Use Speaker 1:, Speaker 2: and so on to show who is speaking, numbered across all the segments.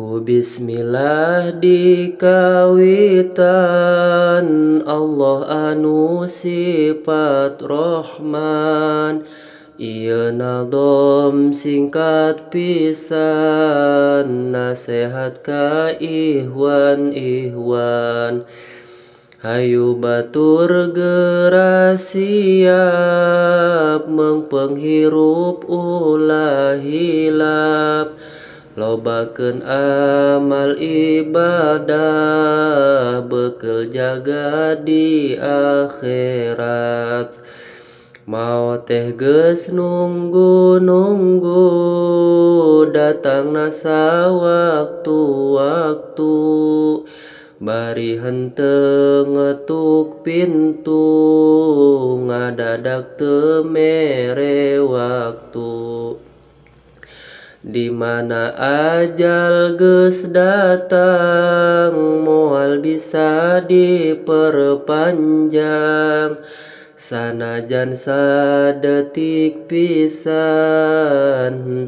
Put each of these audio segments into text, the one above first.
Speaker 1: Bismillah dikawitan Allah anu sifat Rahman. Ieu nadom singkat pisan nasehat ka ihwan. Hayu batur geura siap mengpenghirup ulah hilap. Lobakeun amal ibadah bekel jaga di akhirat. Maot teh geus nunggu datangna sawaktu-waktu. Bari henteu ngetuk pintu ngadadak teu mere waktu. Di mana ajal geus datang moal bisa diperpanjang. Sanajan sadetik pisan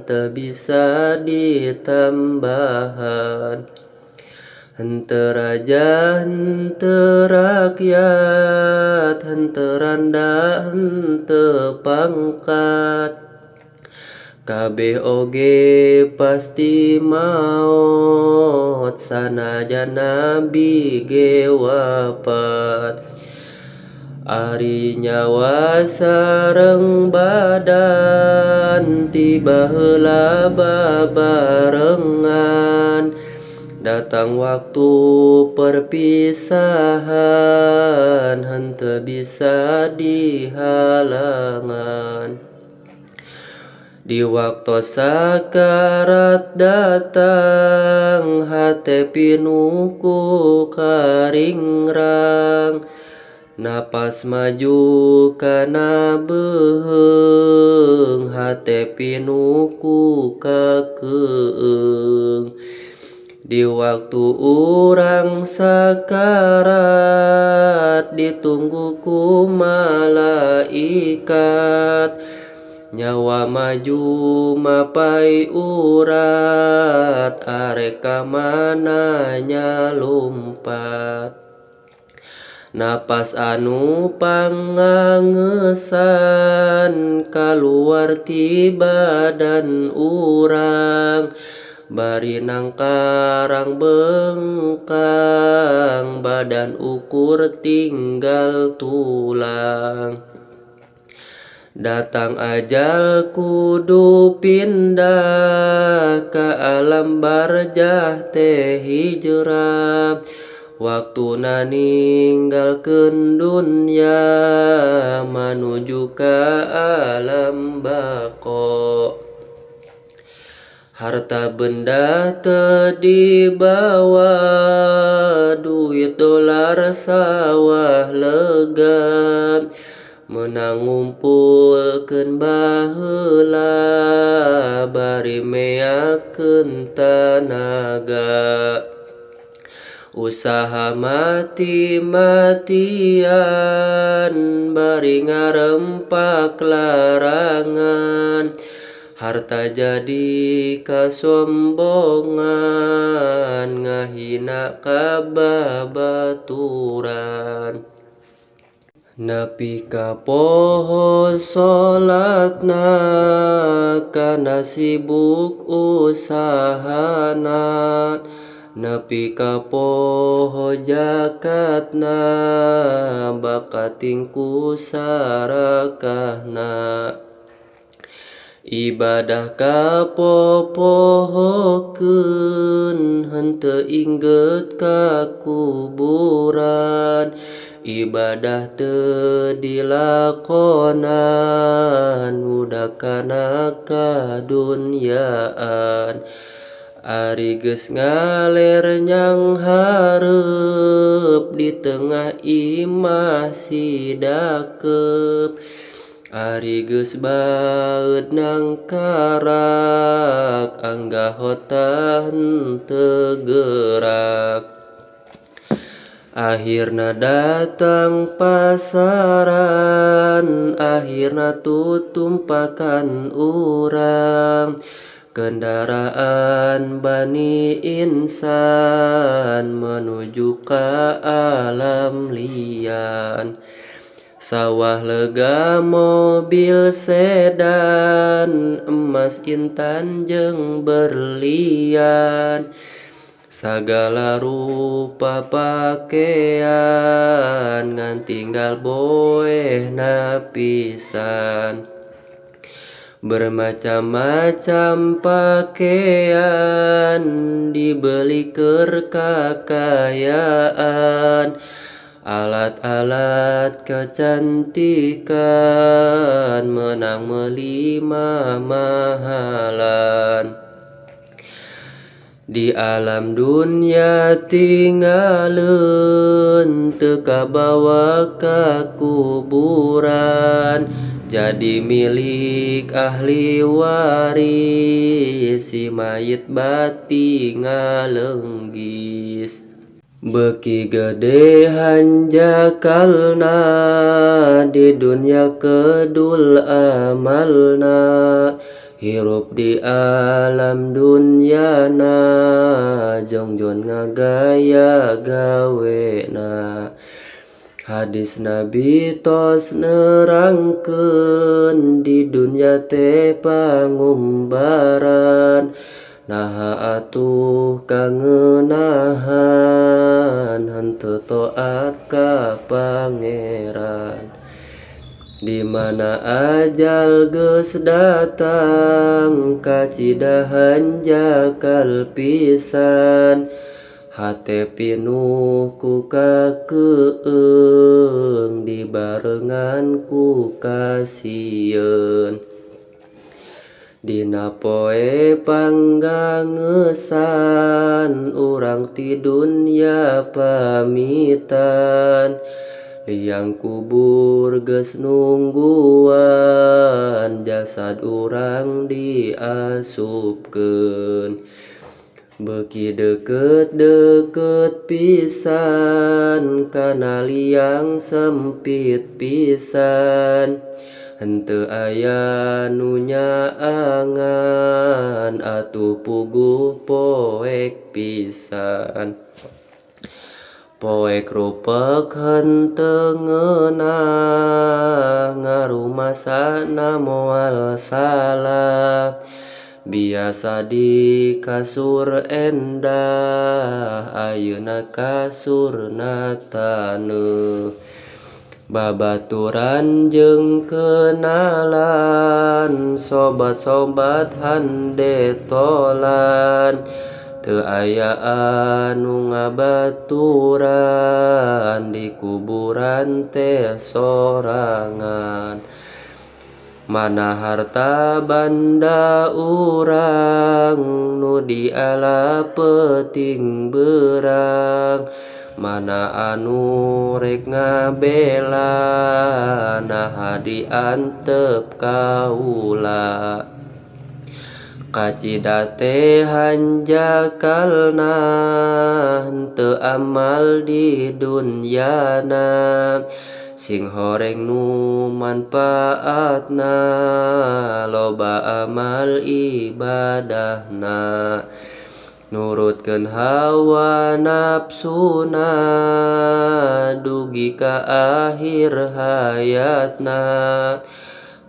Speaker 1: teu bisa ditambahan. Henteu raja henteu rakyat, henteu randa henteu pangkat. Kabeh oge pasti maot sanajan nabi ge wafat. Ari nyawa sareng badan tiba heula babarengan. Datang waktu perpisahan henteu bisa dihalangan. Di waktu sakarat datang hate pinuh ku karingrang. Napas maju kana beuheung hate pinuh ku kakeueung. Di waktu urang sakarat ditunggu ku malaikat. Nyawa maju mapai urat arek ka mana nya lumpat. Napas anu pangangesan kaluar ti badan urang. Bari nang karang bengkang badan ukur tinggal tulang. Datang ajal kudu pindah ka alam barzah teh hijrah. Waktuna ninggalkeun dunya manuju ka alam baqo. Harta benda teu dibawa, duit dolar sawah lega. Meunang ngumpulkeun baheula bari meakeun tanaga. Usaha mati-matian bari ngarempak larangan. Harta jadi kasombongan ngahina kababaturan. Nepi ka poho salatna kana sibuk usahana. Nepi ka poho jakatna bakating ku sarakahna. Ibadah kapopohokeun henteu ingget ka kuburan. Ibadah teu dilakonan budak kana kadunyaan. Ari geus ngaler nyang hareup di tengah imah sidakeup. Ari geus baeud nang karak anggah hotah henteu gerak. Akhirna datang pasaran, akhirna tutumpakan urang. kendaraan Bani Insan menuju ka alam lian. Sawah lega mobil sedan, emas intan jeung berlian. Sagala rupa pakaian, ngan tinggal boehna pisan. Bermacam-macam pakaian, dibeli keur kakayaan. Alat-alat kecantikan, menang meuli mamahalan. Di alam dunia tinggalin, teu kabawa ka kuburan. Jadi milik ahli waris, si mayit bati ngalenggis. Beki gede hanjakalna, di dunia kedul amalna. Hirup di alam dunyana, jongjon ngagaya gawena. Hadis Nabi tos nerangkeun, di dunya teh pangumbaran. Naha atuh kangeunahan, henteu taat ka Pangeran. Di mana ajal geus datang, kacidahan jakal pisan. Hate pinuh ku kakeueung, dibarengan ku kasieun. Dina poe panggangesan, urang ti dunya pamitan. Liang kubur geus nungguan, jasad urang diasupkeun. Beki deukeut-deukeut pisan, kana liang sempit pisan. Henteu aya nu nyaangan, atuh puguh poek pisan. Poek rupek henteu ngeunah, ngarumasana moal salah. Biasa di kasur endah, ayeuna kasurna taneuh. Babaturan jeung kenalan, sobat-sobat hande tolan. Teu aya anu ngabaturan, di kuburan teh sorangan. Mana harta banda urang, nu diala peuting beurang. Mana anu rek ngabela, naha diantep kaula. Kacida teh hanjakalna, henteu amal di dunyana. Sing horeng nu manpaatna, loba amal ibadahna. Nurutkeun hawa nafsuna, dugi ka akhir hayatna.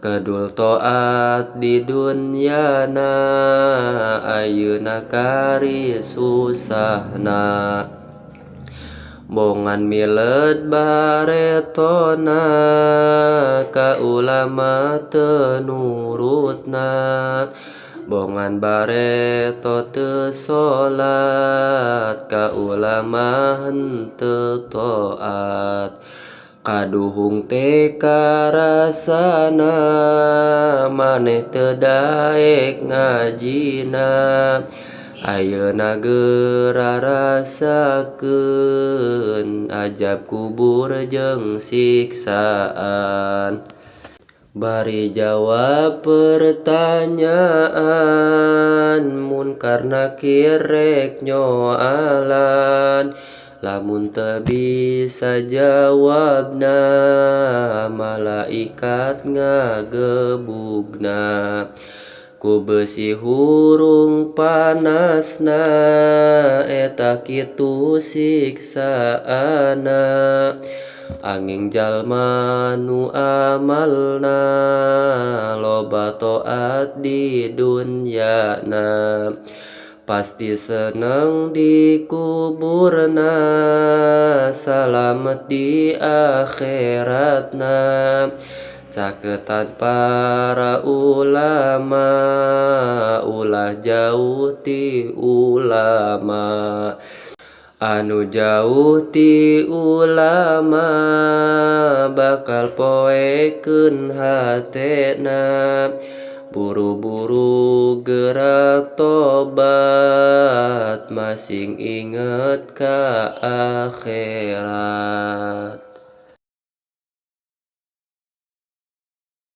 Speaker 1: Kedul taat di dunyana, ayeuna kari susahna. Bongan milet baretona, ka ulama teu nurutna. Bongan bareto teu salat, ka ulama henteu taat. Kaduhung teh karasana, maneh teu daek ngajina. Ayeuna geura rasakeun, ajab kubur jeung siksaan. Bari jawab pertanyaan, munkar nakir rek nyoalan. Lamun teu bisa jawabna, malaikat ngagebugna. ku besi hurung panasna eta kitu siksaana anging jalma nu amalna loba taat di dunyana pasti seneng di kuburna salamet di akhiratna caketan para ulama ulah jauh ti ulama anu jauh ti ulama bakal poekeun hatena buru-buru gerak tobat masing inget ka akhirat.